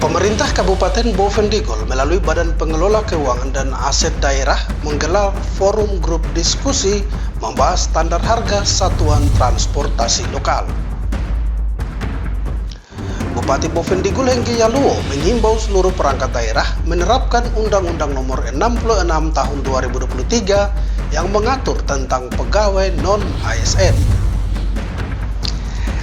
Pemerintah Kabupaten Bovendigul melalui Badan Pengelola Keuangan dan Aset Daerah menggelar forum grup diskusi membahas standar harga satuan transportasi lokal. Bupati Bovendigul Hengki Yaluo mengimbau seluruh perangkat daerah menerapkan Undang-Undang Nomor 66 Tahun 2023 yang mengatur tentang pegawai non-ASN.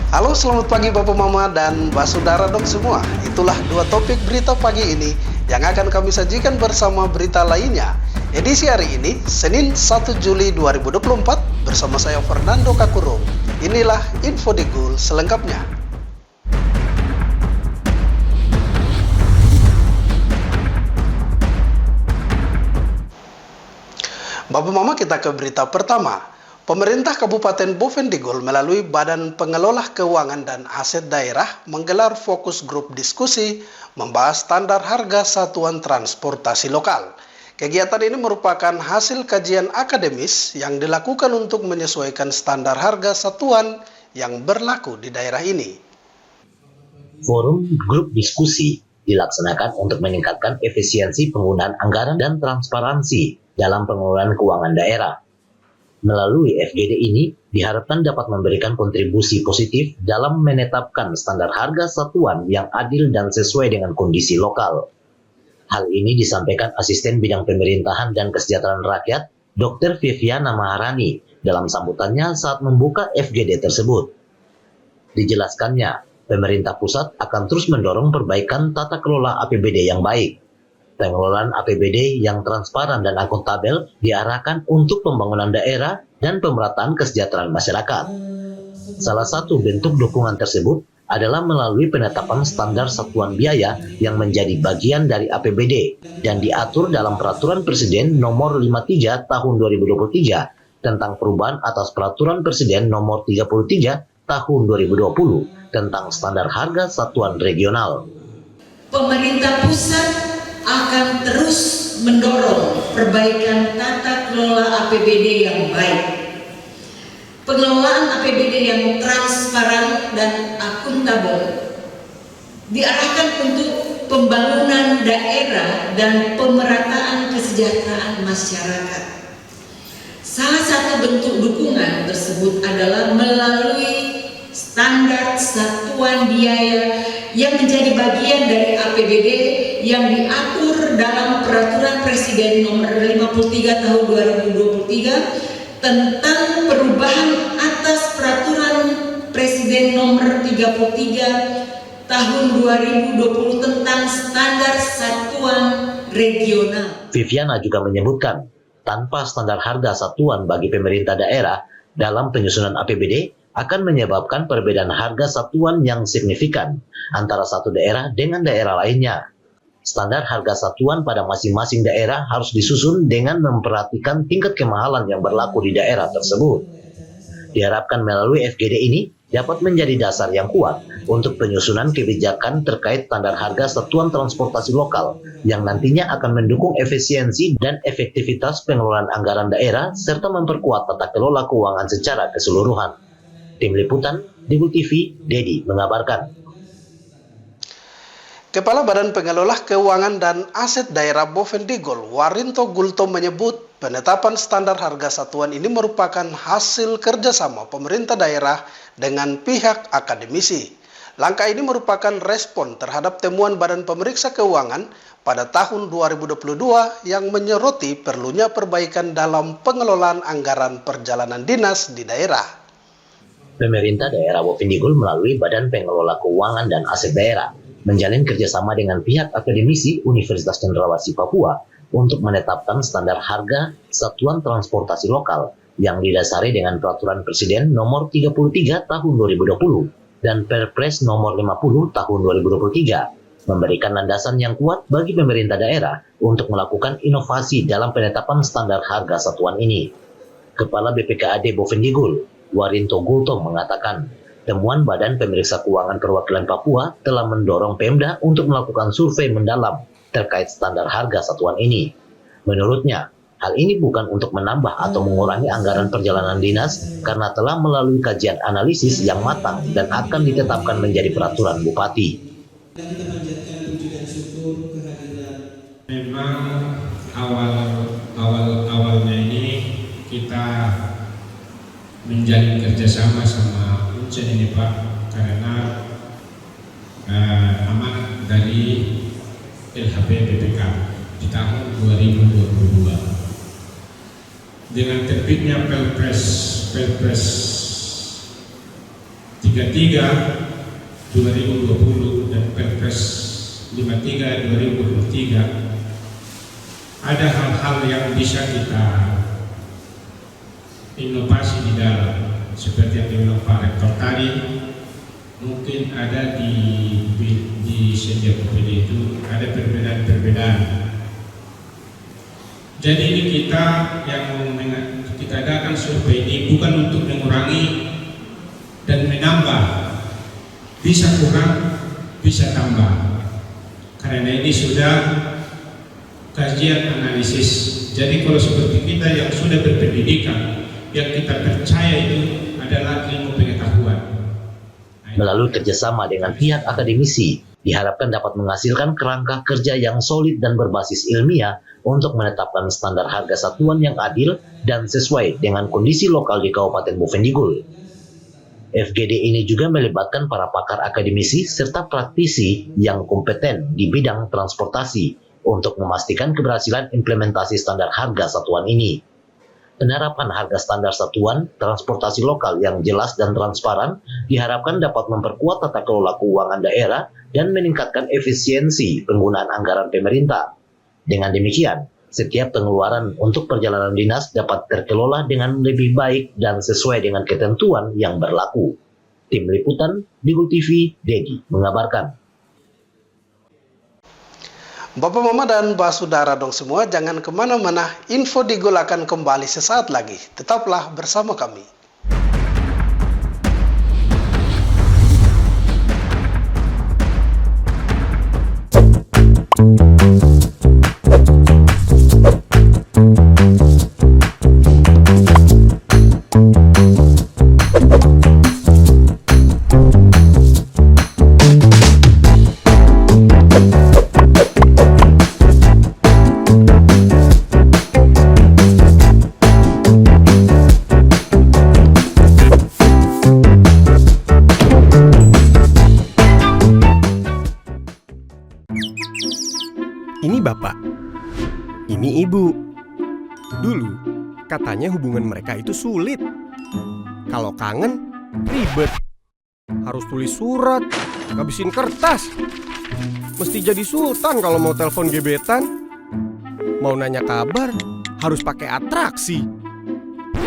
Halo, selamat pagi Bapak Mama dan Mbak Saudara dong semua. Itulah dua topik berita pagi ini yang akan kami sajikan bersama berita lainnya. Edisi hari ini, Senin 1 Juli 2024 bersama saya Fernando Kakurung. Inilah Info Digul selengkapnya. Bapak Mama, kita ke berita pertama. Pemerintah Kabupaten Bovendigul melalui Badan Pengelola Keuangan dan Aset Daerah menggelar fokus grup diskusi membahas standar harga satuan transportasi lokal. Kegiatan ini merupakan hasil kajian akademis yang dilakukan untuk menyesuaikan standar harga satuan yang berlaku di daerah ini. Forum grup diskusi dilaksanakan untuk meningkatkan efisiensi penggunaan anggaran dan transparansi dalam pengelolaan keuangan daerah. Melalui FGD ini diharapkan dapat memberikan kontribusi positif dalam menetapkan standar harga satuan yang adil dan sesuai dengan kondisi lokal. Hal ini disampaikan Asisten Bidang Pemerintahan dan Kesejahteraan Rakyat, Dr. Viviana Maharani, dalam sambutannya saat membuka FGD tersebut. Dijelaskannya, pemerintah pusat akan terus mendorong perbaikan tata kelola APBD yang baik. Pengelolaan APBD yang transparan dan akuntabel diarahkan untuk pembangunan daerah dan pemerataan kesejahteraan masyarakat. Salah satu bentuk dukungan tersebut adalah melalui penetapan standar satuan biaya yang menjadi bagian dari APBD dan diatur dalam Peraturan Presiden Nomor 53 Tahun 2023 tentang perubahan atas Peraturan Presiden Nomor 33 Tahun 2020 tentang standar harga satuan regional. Pemerintah pusat akan terus mendorong perbaikan tata kelola APBD yang baik. Pengelolaan APBD yang transparan dan akuntabel diarahkan untuk pembangunan daerah dan pemerataan kesejahteraan masyarakat. Salah satu bentuk dukungan tersebut adalah melalui standar satuan biaya yang menjadi bagian dari APBD yang diatur dalam Peraturan Presiden Nomor 53 Tahun 2023 tentang perubahan atas Peraturan Presiden Nomor 33 Tahun 2020 tentang standar satuan regional. Viviana juga menyebutkan, tanpa standar harga satuan bagi pemerintah daerah dalam penyusunan APBD akan menyebabkan perbedaan harga satuan yang signifikan antara satu daerah dengan daerah lainnya. Standar harga satuan pada masing-masing daerah harus disusun dengan memperhatikan tingkat kemahalan yang berlaku di daerah tersebut. Diharapkan melalui FGD ini dapat menjadi dasar yang kuat untuk penyusunan kebijakan terkait standar harga satuan transportasi lokal yang nantinya akan mendukung efisiensi dan efektivitas pengelolaan anggaran daerah serta memperkuat tata kelola keuangan secara keseluruhan. Tim Liputan, Digul TV, Dedi mengabarkan. Kepala Badan Pengelola Keuangan dan Aset Daerah Bovendigul, Warinto Gulto menyebut penetapan standar harga satuan ini merupakan hasil kerjasama pemerintah daerah dengan pihak akademisi. Langkah ini merupakan respon terhadap temuan Badan Pemeriksa Keuangan pada tahun 2022 yang menyoroti perlunya perbaikan dalam pengelolaan anggaran perjalanan dinas di daerah. Pemerintah daerah Bovendigul melalui Badan Pengelola Keuangan dan Aset Daerah menjalin kerjasama dengan pihak akademisi Universitas Cendrawasih Papua untuk menetapkan standar harga satuan transportasi lokal yang didasari dengan Peraturan Presiden Nomor 33 Tahun 2020 dan Perpres Nomor 50 Tahun 2023, memberikan landasan yang kuat bagi pemerintah daerah untuk melakukan inovasi dalam penetapan standar harga satuan ini. Kepala BPKAD Bovendigul, Warinto Gulto mengatakan, temuan Badan Pemeriksa Keuangan Perwakilan Papua telah mendorong Pemda untuk melakukan survei mendalam terkait standar harga satuan ini. Menurutnya, hal ini bukan untuk menambah atau mengurangi anggaran perjalanan dinas karena telah melalui kajian analisis yang matang dan akan ditetapkan menjadi peraturan Bupati. Dan kita panjatkan puji Memang awalnya ini kita menjalin kerjasama sama Uncen ini Pak, karena amanat dari LHP BPK di tahun 2022 dengan terbitnya Perpres 33 2020 dan Perpres 53 2023 ada hal-hal yang bisa kita inovasi di dalam, seperti yang dibilang Pak Rektor tadi. Mungkin ada di setiap OPD itu ada perbedaan-perbedaan. Jadi ini kita adakan survei ini bukan untuk mengurangi dan menambah, bisa kurang, bisa tambah. Karena ini sudah kajian analisis. Jadi kalau seperti kita yang sudah berpendidikan, yang kita percaya itu adalah ilmu pengetahuan. Melalui kerjasama dengan pihak akademisi, diharapkan dapat menghasilkan kerangka kerja yang solid dan berbasis ilmiah untuk menetapkan standar harga satuan yang adil dan sesuai dengan kondisi lokal di Kabupaten Bovendigul. FGD ini juga melibatkan para pakar akademisi serta praktisi yang kompeten di bidang transportasi untuk memastikan keberhasilan implementasi standar harga satuan ini. Penerapan harga standar satuan transportasi lokal yang jelas dan transparan diharapkan dapat memperkuat tata kelola keuangan daerah dan meningkatkan efisiensi penggunaan anggaran pemerintah. Dengan demikian, setiap pengeluaran untuk perjalanan dinas dapat terkelola dengan lebih baik dan sesuai dengan ketentuan yang berlaku. Tim Liputan, Digul TV, Dedi mengabarkan. Bapak, Mama, dan Mbak Saudara dong semua, jangan kemana-mana, info Digul akan kembali sesaat lagi. Tetaplah bersama kami. Ini bapak, ini ibu. Dulu katanya hubungan mereka itu sulit. Kalau kangen, ribet. Harus tulis surat, ngabisin kertas. Mesti jadi sultan kalau mau telepon gebetan. Mau nanya kabar, harus pakai atraksi.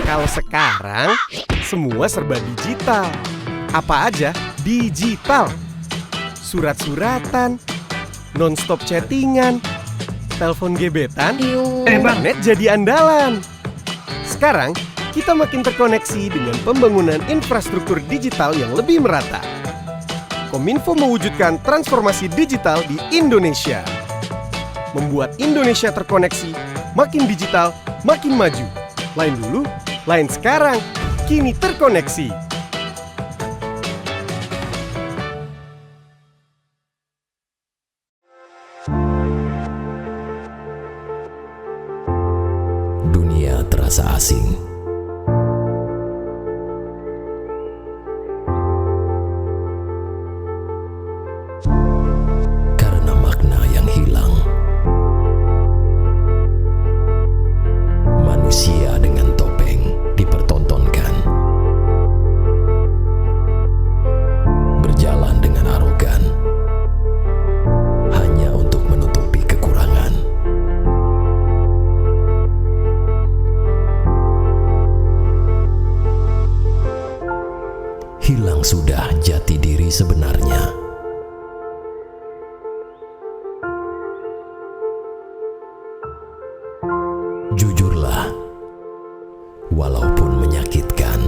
Kalau sekarang, semua serba digital. Apa aja digital. Surat-suratan, non-stop chattingan, telepon gebetan, internet jadi andalan. Sekarang, kita makin terkoneksi dengan pembangunan infrastruktur digital yang lebih merata. Kominfo mewujudkan transformasi digital di Indonesia. Membuat Indonesia terkoneksi, makin digital, makin maju. Lain dulu, lain sekarang, kini terkoneksi. Dunia terasa asing. Karena makna yang hilang. Manusia dengan topeng dipertontonkan. Berjalan dengan arogan. Hanya untuk menutupi kekurangan. Hilang sudah jati diri sebenarnya. Jujurlah, walaupun menyakitkan.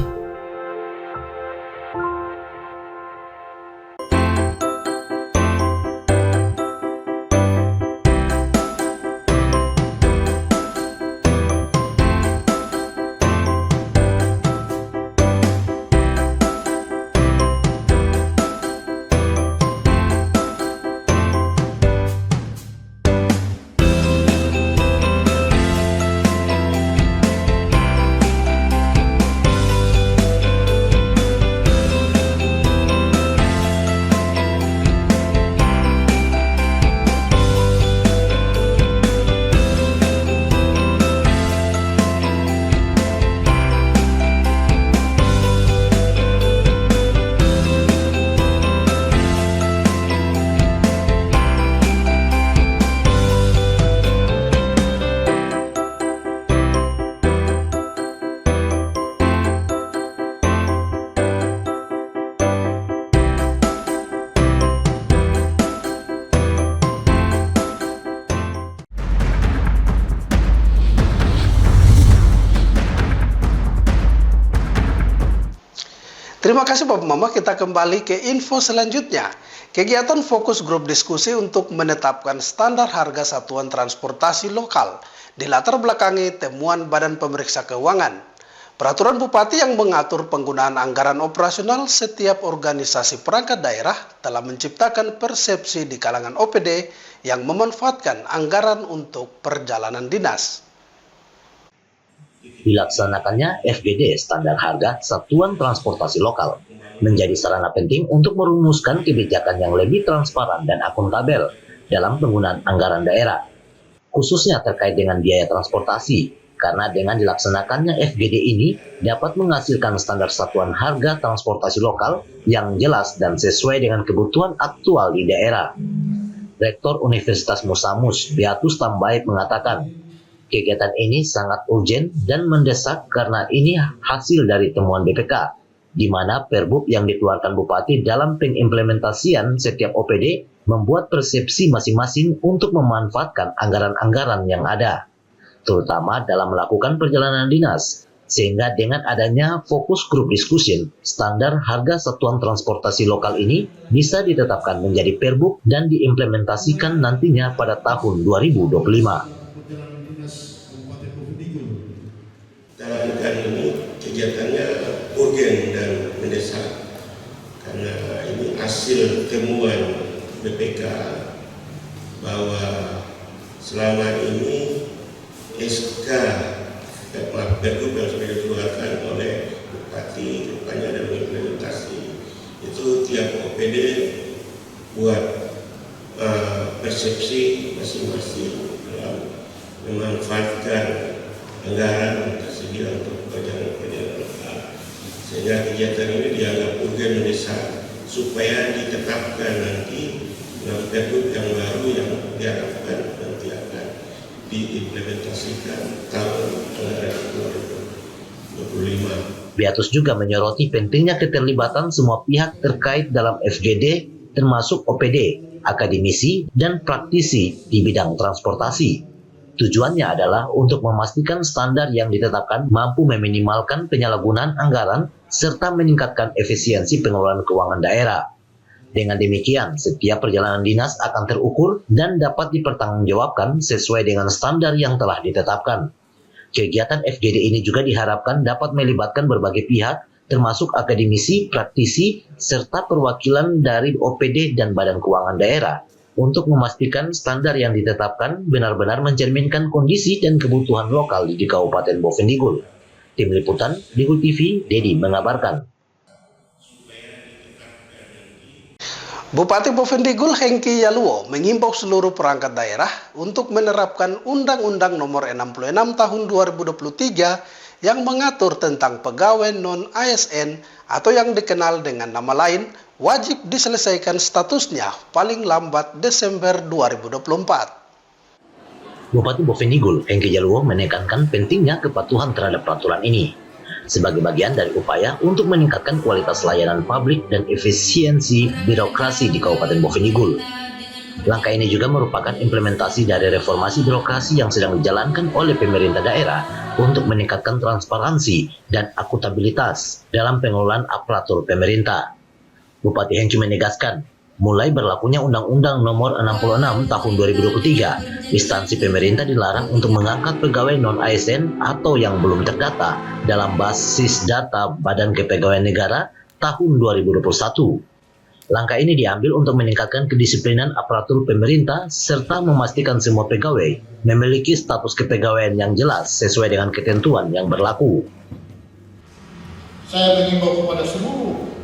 Terima kasih Bapak Mama, kita kembali ke info selanjutnya. Kegiatan fokus grup diskusi untuk menetapkan standar harga satuan transportasi lokal dilatar belakangi temuan Badan Pemeriksa Keuangan. Peraturan Bupati yang mengatur penggunaan anggaran operasional setiap organisasi perangkat daerah telah menciptakan persepsi di kalangan OPD yang memanfaatkan anggaran untuk perjalanan dinas. Dilaksanakannya FGD standar harga satuan transportasi lokal menjadi sarana penting untuk merumuskan kebijakan yang lebih transparan dan akuntabel dalam penggunaan anggaran daerah, khususnya terkait dengan biaya transportasi, karena dengan dilaksanakannya FGD ini dapat menghasilkan standar satuan harga transportasi lokal yang jelas dan sesuai dengan kebutuhan aktual di daerah. Rektor Universitas Musamus, Beatus Tambaik mengatakan, kegiatan ini sangat urgen dan mendesak karena ini hasil dari temuan BPK, di mana Perbub yang dikeluarkan Bupati dalam pengimplementasian setiap OPD membuat persepsi masing-masing untuk memanfaatkan anggaran-anggaran yang ada, terutama dalam melakukan perjalanan dinas, sehingga dengan adanya fokus grup diskusi, standar harga satuan transportasi lokal ini bisa ditetapkan menjadi Perbub dan diimplementasikan nantinya pada tahun 2025. Dalam pekan ini kegiatannya urgen dan mendesak karena ini hasil temuan BPK bahwa selama ini SK Perbub yang sudah dikeluarkan oleh Bupati rupanya dan implementasi itu tiap OPD buat persepsi masing-masing dalam memanfaatkan anggaran tersedia untuk perjalanan lokal, sehingga kegiatan ini dianggap urgen mendesak supaya ditetapkan nanti dalam Perbub yang baru yang diharapkan nanti akan diimplementasikan tahun anggaran 2025. Beatus juga menyoroti pentingnya keterlibatan semua pihak terkait dalam FGD, termasuk OPD, akademisi, dan praktisi di bidang transportasi. Tujuannya adalah untuk memastikan standar yang ditetapkan mampu meminimalkan penyalahgunaan anggaran serta meningkatkan efisiensi pengelolaan keuangan daerah. Dengan demikian, setiap perjalanan dinas akan terukur dan dapat dipertanggungjawabkan sesuai dengan standar yang telah ditetapkan. Kegiatan FGD ini juga diharapkan dapat melibatkan berbagai pihak, termasuk akademisi, praktisi, serta perwakilan dari OPD dan Badan Keuangan Daerah, untuk memastikan standar yang ditetapkan benar-benar mencerminkan kondisi dan kebutuhan lokal di Kabupaten Bovendigul. Tim Liputan, Digul TV, Dedi mengabarkan. Bupati Bovendigul Hengki Yaluo mengimbau seluruh perangkat daerah untuk menerapkan Undang-Undang Nomor 66 Tahun 2023 yang mengatur tentang pegawai non-ASN atau yang dikenal dengan nama lain wajib diselesaikan statusnya paling lambat Desember 2024. Bupati Bovendigul Hengki Yaluo menekankan pentingnya kepatuhan terhadap peraturan ini sebagai bagian dari upaya untuk meningkatkan kualitas layanan publik dan efisiensi birokrasi di Kabupaten Bovendigul. Langkah ini juga merupakan implementasi dari reformasi birokrasi yang sedang dijalankan oleh pemerintah daerah untuk meningkatkan transparansi dan akuntabilitas dalam pengelolaan aparatur pemerintah. Bupati Hengki menegaskan, mulai berlakunya Undang-Undang Nomor 66 Tahun 2023, instansi pemerintah dilarang untuk mengangkat pegawai non-ASN atau yang belum terdata dalam basis data Badan Kepegawaian Negara tahun 2021. Langkah ini diambil untuk meningkatkan kedisiplinan aparatur pemerintah serta memastikan semua pegawai memiliki status kepegawaian yang jelas sesuai dengan ketentuan yang berlaku. Saya mengimbau kepada seluruh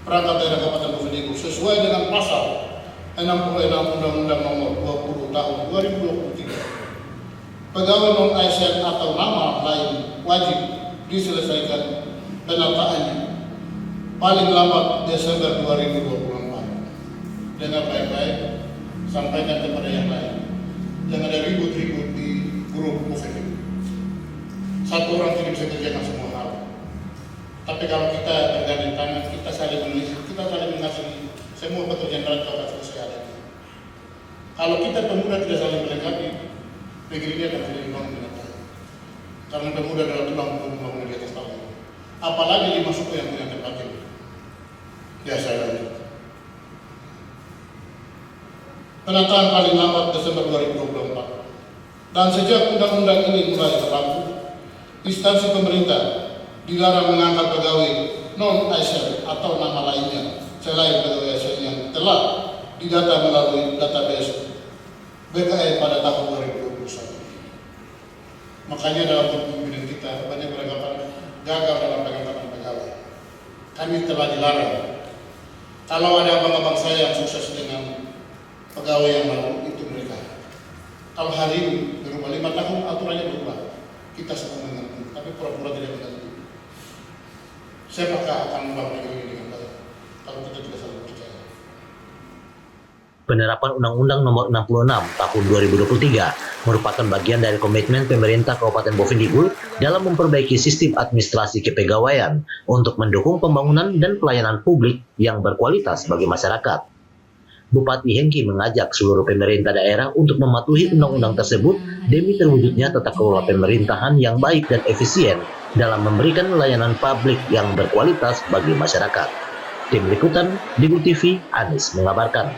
perangkat daerah Kabupaten Bovendigul sesuai dengan pasal 66 Undang-Undang Nomor 20 Tahun 2023. Pegawai non-ASN atau nama lain wajib diselesaikan penataannya paling lambat Desember 2024. Dengar baik-baik, sampaikan kepada yang lain. Jangan ada ribut-ribut di grup Bovendigul. Satu orang tidak bisa kerjakan semua hal. Tapi kalau kita bergandeng tangan, kita saling mengasihi semua pekerjaan dalam Kabupaten selesai. Kalau kita pemuda tidak saling melengkapi, negeri ini akan tidak dibangun dengan baik. Karena pemuda adalah tulang punggung pembangunan di atas tahun. Apalagi 5 suku yang punya tempat ini. Ya, saya lanjut. Penataan paling lambat Desember 2024. Dan sejak undang-undang ini mulai berlaku, instansi pemerintah dilarang mengangkat pegawai non-ASN atau nama lainnya selain pegawai ASN yang telah didata melalui database BKN pada tahun 2021. Makanya dalam pemimpinan kita banyak beranggapan gagal dalam pengangkatan pegawai. Kami telah dilarang. Kalau ada abang-abang saya yang sukses dengan pegawai yang baru, itu mereka. Kalau hari ini berubah 5 tahun aturannya berubah, kita semua mengerti, tapi pura-pura tidak mengerti. Siapakah akan membangun negeri ini dengan baik kalau kita tidak saling percaya? Penerapan Undang-Undang Nomor 66 Tahun 2023 merupakan bagian dari komitmen pemerintah Kabupaten Bovendigul dalam memperbaiki sistem administrasi kepegawaian untuk mendukung pembangunan dan pelayanan publik yang berkualitas bagi masyarakat. Bupati Hengki mengajak seluruh pemerintah daerah untuk mematuhi undang-undang tersebut demi terwujudnya tata kelola pemerintahan yang baik dan efisien dalam memberikan layanan publik yang berkualitas bagi masyarakat. Tim Liputan Digul TV, Anis mengabarkan.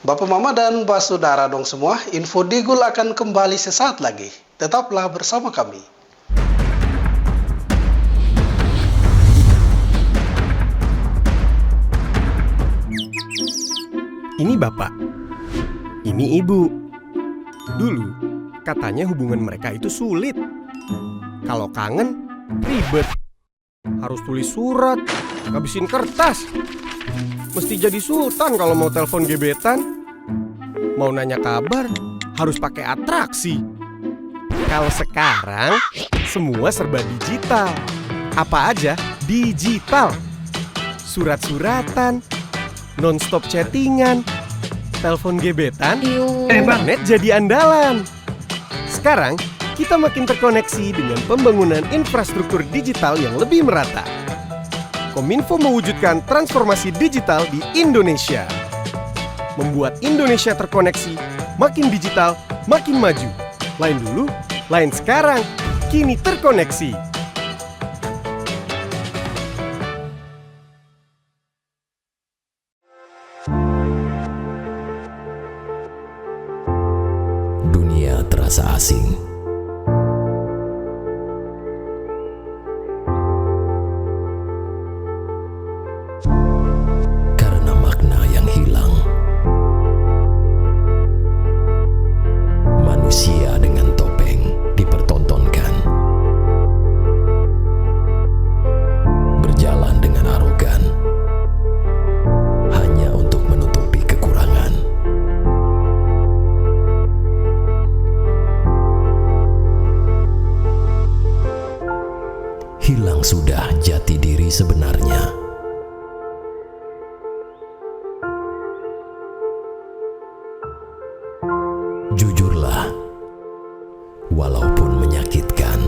Bapak Mama dan Mbak Saudara dong semua, info Digul akan kembali sesaat lagi. Tetaplah bersama kami. Ini bapak, ini ibu. Dulu, katanya hubungan mereka itu sulit. Kalau kangen, ribet. Harus tulis surat, ngabisin kertas. Mesti jadi sultan kalau mau telepon gebetan. Mau nanya kabar, harus pakai atraksi. Kalau sekarang, semua serba digital. Apa aja digital. Surat-suratan, non-stop chattingan, telepon gebetan, internet jadi andalan. Sekarang, kita makin terkoneksi dengan pembangunan infrastruktur digital yang lebih merata. Kominfo mewujudkan transformasi digital di Indonesia. Membuat Indonesia terkoneksi, makin digital, makin maju. Lain dulu, lain sekarang, kini terkoneksi. Dunia terasa asing. Karena makna yang hilang. Manusia dengan topeng dipertontonkan. Berjalan dengan arogan. Hanya untuk menutupi kekurangan. Hilang sudah jati diri sebenarnya. Jujurlah, walaupun menyakitkan.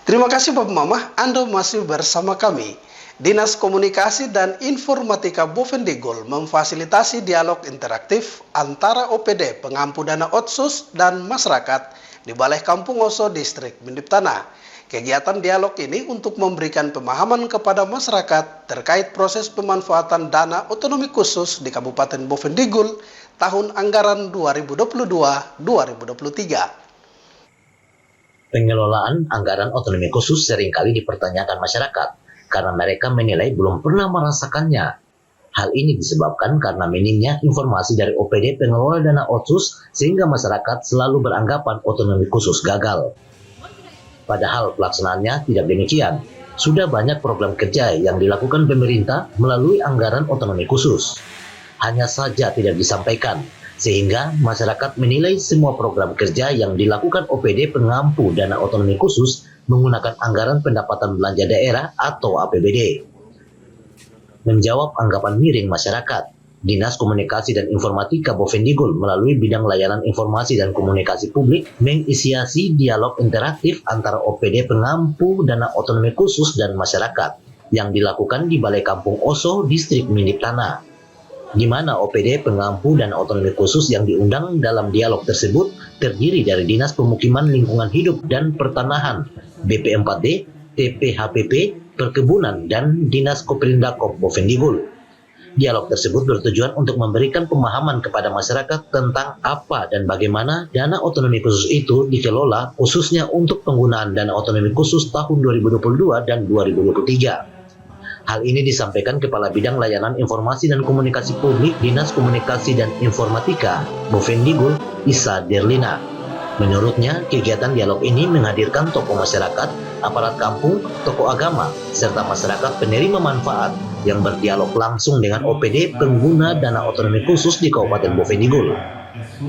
Terima kasih Bapak Mama, Anda masih bersama kami. Dinas Komunikasi dan Informatika Bovendigul memfasilitasi dialog interaktif antara OPD pengampu dana otsus dan masyarakat di Balai Kampung Oso Distrik Mendip Tanah. Kegiatan dialog ini untuk memberikan pemahaman kepada masyarakat terkait proses pemanfaatan dana otonomi khusus di Kabupaten Bovendigul tahun anggaran 2022-2023. Pengelolaan anggaran otonomi khusus seringkali dipertanyakan masyarakat karena mereka menilai belum pernah merasakannya. Hal ini disebabkan karena minimnya informasi dari OPD pengelola dana otsus sehingga masyarakat selalu beranggapan otonomi khusus gagal. Padahal pelaksanaannya tidak demikian. Sudah banyak program kerja yang dilakukan pemerintah melalui anggaran otonomi khusus. hanya saja tidak disampaikan, sehingga masyarakat menilai semua program kerja yang dilakukan OPD pengampu dana otonomi khusus menggunakan anggaran pendapatan belanja daerah atau APBD. Menjawab anggapan miring masyarakat, Dinas Komunikasi dan Informatika Bovendigul melalui bidang layanan informasi dan komunikasi publik menginisiasi dialog interaktif antara OPD pengampu dana otonomi khusus dan masyarakat yang dilakukan di Balai Kampung Oso, Distrik Mindip Tanah, di mana OPD pengampu dana otonomi khusus yang diundang dalam dialog tersebut terdiri dari Dinas Pemukiman Lingkungan Hidup dan Pertanahan, BP4D, TPHPP, Perkebunan, dan Dinas Koperindakop Bovendigul. Dialog tersebut bertujuan untuk memberikan pemahaman kepada masyarakat tentang apa dan bagaimana dana otonomi khusus itu dikelola, khususnya untuk penggunaan dana otonomi khusus tahun 2022 dan 2023. Hal ini disampaikan Kepala Bidang Layanan Informasi dan Komunikasi Publik Dinas Komunikasi dan Informatika Bovendigul, Isa Derlina. Menurutnya, kegiatan dialog ini menghadirkan tokoh masyarakat, aparat kampung, tokoh agama, serta masyarakat penerima manfaat yang berdialog langsung dengan OPD pengguna dana otonomi khusus di Kabupaten Bovendigul.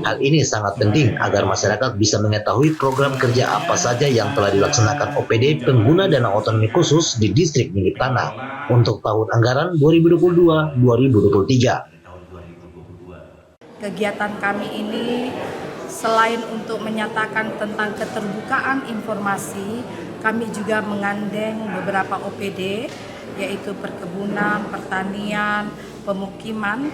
Hal ini sangat penting agar masyarakat bisa mengetahui program kerja apa saja yang telah dilaksanakan OPD pengguna dana otonomi khusus di Distrik Mindip Tanah untuk tahun anggaran 2022-2023. Kegiatan kami ini selain untuk menyatakan tentang keterbukaan informasi, kami juga mengandeng beberapa OPD, yaitu perkebunan, pertanian, pemukiman,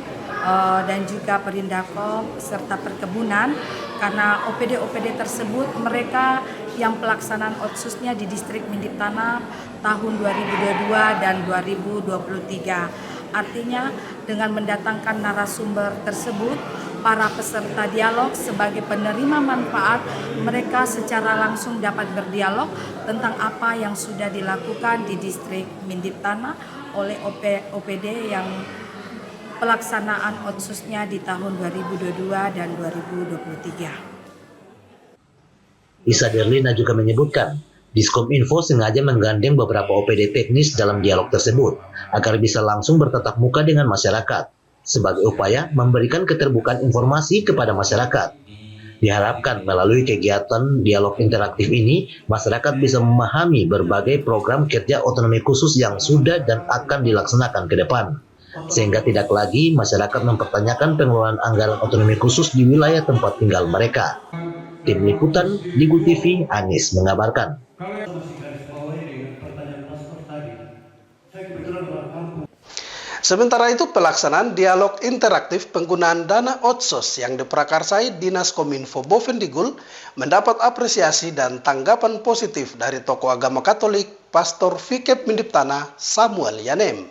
dan juga Perindakop serta perkebunan, karena OPD-OPD tersebut mereka yang pelaksanaan otsusnya di Distrik Mindip Tanah tahun 2022 dan 2023. Artinya dengan mendatangkan narasumber tersebut, para peserta dialog sebagai penerima manfaat, mereka secara langsung dapat berdialog tentang apa yang sudah dilakukan di Distrik Mindip Tanah oleh OPD yang pelaksanaan otsusnya di tahun 2022 dan 2023. Isa Derlina juga menyebutkan, Diskominfo sengaja menggandeng beberapa OPD teknis dalam dialog tersebut agar bisa langsung bertatap muka dengan masyarakat, sebagai upaya memberikan keterbukaan informasi kepada masyarakat. Diharapkan melalui kegiatan dialog interaktif ini, masyarakat bisa memahami berbagai program kerja otonomi khusus yang sudah dan akan dilaksanakan ke depan, sehingga tidak lagi masyarakat mempertanyakan pengelolaan anggaran otonomi khusus di wilayah tempat tinggal mereka. Tim Liputan Ligul TV, Anis mengabarkan. Sementara itu, pelaksanaan dialog interaktif penggunaan dana otsos yang diprakarsai Dinas Kominfo Bovendigul mendapat apresiasi dan tanggapan positif dari tokoh agama Katolik, Pastor Fikep Mindip Tanah, Samuel Yanem.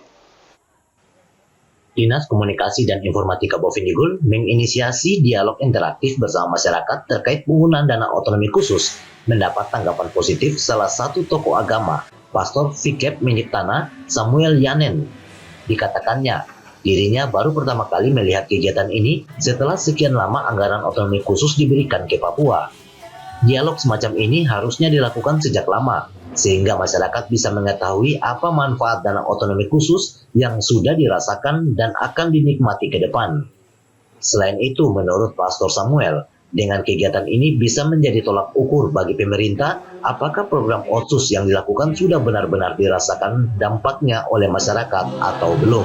Dinas Komunikasi dan Informatika Bovendigul menginisiasi dialog interaktif bersama masyarakat terkait penggunaan dana otonomi khusus mendapat tanggapan positif salah satu tokoh agama, Pastor Fikep Mindip Tanah, Samuel Yanem. Dikatakannya, dirinya baru pertama kali melihat kegiatan ini setelah sekian lama anggaran otonomi khusus diberikan ke Papua. Dialog semacam ini harusnya dilakukan sejak lama, sehingga masyarakat bisa mengetahui apa manfaat dana otonomi khusus yang sudah dirasakan dan akan dinikmati ke depan. Selain itu, menurut Pastor Samuel, dengan kegiatan ini bisa menjadi tolak ukur bagi pemerintah apakah program otsus yang dilakukan sudah benar-benar dirasakan dampaknya oleh masyarakat atau belum.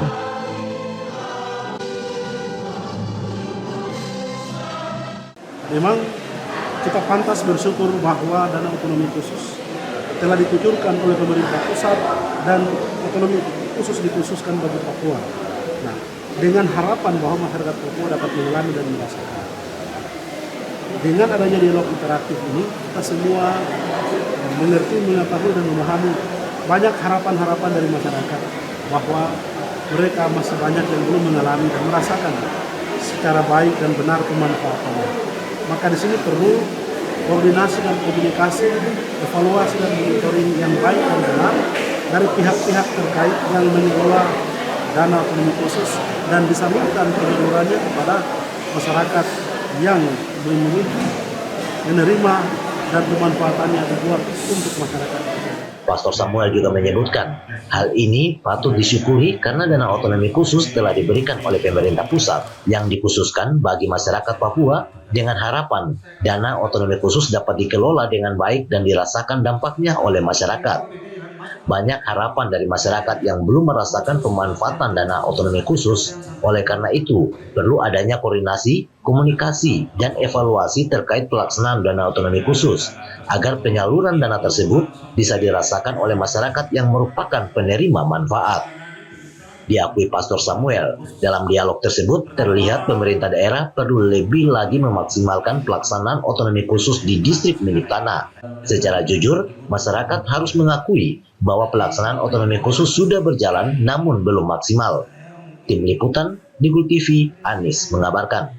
Memang kita pantas bersyukur bahwa dana otonomi khusus telah dikucurkan oleh pemerintah pusat dan otonomi khusus dikhususkan bagi Papua. Nah, dengan harapan bahwa masyarakat Papua dapat mengalami dan merasakan. Dengan adanya dialog interaktif ini, kita semua mengerti, mengetahui dan memahami banyak harapan-harapan dari masyarakat bahwa mereka masih banyak yang belum mengalami dan merasakan secara baik dan benar pemanfaatannya. Maka di sini perlu koordinasi dan komunikasi, evaluasi dan monitoring yang baik dan benar dari pihak-pihak terkait yang mengelola dana otonomi khusus dan disalurkan penyalurannya kepada masyarakat yang memiliki, menerima dan pemanfaatannya dibuat untuk masyarakat. Pastor Samuel juga menyebutkan, hal ini patut disyukuri karena dana otonomi khusus telah diberikan oleh pemerintah pusat yang dikhususkan bagi masyarakat Papua dengan harapan dana otonomi khusus dapat dikelola dengan baik dan dirasakan dampaknya oleh masyarakat. Banyak harapan dari masyarakat yang belum merasakan pemanfaatan dana otonomi khusus. Oleh karena itu, perlu adanya koordinasi, komunikasi, dan evaluasi terkait pelaksanaan dana otonomi khusus agar penyaluran dana tersebut bisa dirasakan oleh masyarakat yang merupakan penerima manfaat. Diakui Pastor Samuel, dalam dialog tersebut terlihat pemerintah daerah perlu lebih lagi memaksimalkan pelaksanaan otonomi khusus di distrik milik tanah. Secara jujur, masyarakat harus mengakui bahwa pelaksanaan otonomi khusus sudah berjalan namun belum maksimal. Tim Liputan, Digul TV, Anis mengabarkan.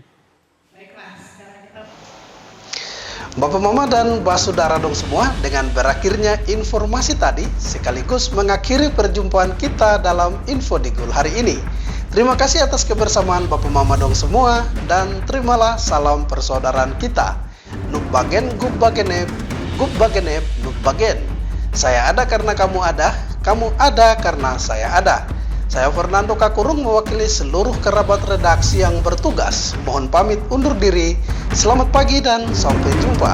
Bapak Mama dan Basudara dong semua, dengan berakhirnya informasi tadi sekaligus mengakhiri perjumpaan kita dalam Info Digul hari ini. Terima kasih atas kebersamaan Bapak Mama dong semua, dan terimalah salam persaudaraan kita. Nukbagen gubbagenep, gubbagenep nukbagen. Saya ada karena kamu ada karena saya ada. Saya Fernando Kakurung mewakili seluruh kerabat redaksi yang bertugas. Mohon pamit undur diri. Selamat pagi dan sampai jumpa.